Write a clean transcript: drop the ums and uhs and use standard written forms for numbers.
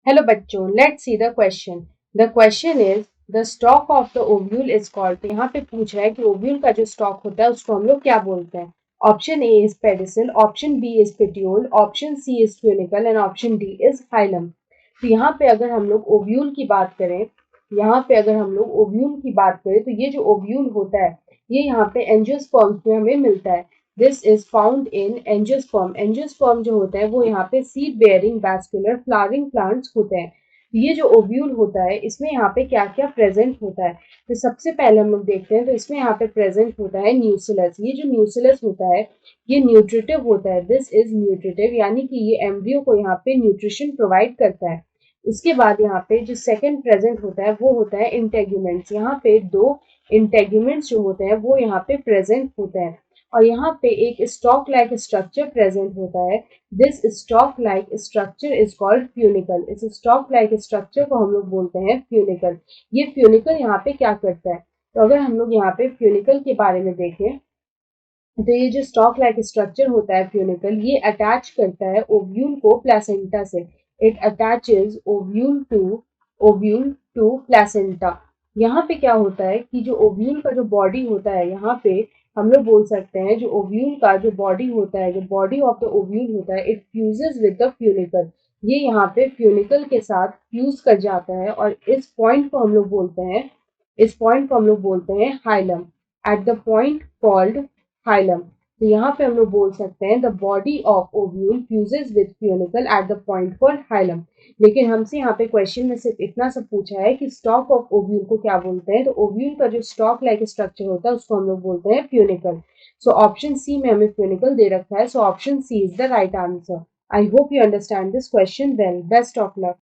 Hello बच्चों, let's see the question. The question is the stock of the ovule is called. तो यहाँ पे पूछ रहा है कि ओव्यूल का जो स्टॉक होता है उसको हम लोग क्या बोलते हैं। Option A is pedicel, option B is petiole, option C is tunicle and option D is hilum. तो यहाँ पे अगर हम लोग ओव्यूल की बात करें, तो ये जो ओव्यूल होता है ये यहाँ पे एंजियोस्पर्म्स में हमें मिलता है। This is found in angiosperm. Angiosperm जो होता है वो यहाँ पे seed bearing vascular flowering plants होते हैं। ये जो ओव्यूल होता है इसमें यहाँ पे क्या क्या प्रेजेंट होता है, तो सबसे पहले हम लोग देखते हैं। तो इसमें यहाँ पे प्रेजेंट होता है न्यूसिलस। ये जो न्यूसिलस होता है ये न्यूट्रिटिव होता है। दिस इज न्यूट्रिटिव यानी कि ये एम्ब्रियो को यहाँ पे न्यूट्रिशन प्रोवाइड करता है। उसके बाद यहाँ पे जो सेकंड प्रेजेंट होता है वो होता है इंटेग्यूमेंट्स। यहाँ पे दो इंटेग्यूमेंट्स जो होते हैं वो यहाँ पे प्रेजेंट होते हैं और यहाँ पे एक स्टॉक लाइक स्ट्रक्चर प्रेजेंट होता है। This stock like structure is called funicle. इस स्टॉक लाइक स्ट्रक्चर को हम लोग बोलते हैं फ्यूनिकल। ये फ्यूनिकल यहाँ पे क्या करता है, तो अगर हम लोग यहाँ पे फ्यूनिकल के बारे में देखें तो ये जो स्टॉक लाइक स्ट्रक्चर होता है फ्यूनिकल, ये अटैच करता है ओव्यूल को प्लेसेंटा से। It attaches ovule to placenta. यहाँ पे क्या होता है कि जो ओव्यूल का जो बॉडी होता है, यहाँ पे हम लोग बोल सकते हैं जो ओव्यूल का जो बॉडी होता है, जो बॉडी ऑफ द ओव्यूल होता है, it fuses with the funicle. ये यहाँ पे फ्यूनिकल के साथ फ्यूज कर जाता है और इस पॉइंट को हम लोग बोलते हैं hilum. At the point called hilum. तो यहाँ पे हम लोग बोल सकते हैं the body of ovule fuses with funicle at the point called hilum. लेकिन हमसे यहाँ पे क्वेश्चन में सिर्फ इतना सब पूछा है कि स्टॉक ऑफ ओव्यूल को क्या बोलते हैं। तो ओव्यूल का जो स्टॉक लाइक स्ट्रक्चर होता है उसको हम लोग बोलते हैं फ्यूनिकल। सो ऑप्शन सी में हमें फ्यूनिकल दे रखा है। So option C is the right answer. I hope you understand this question well. Best of luck.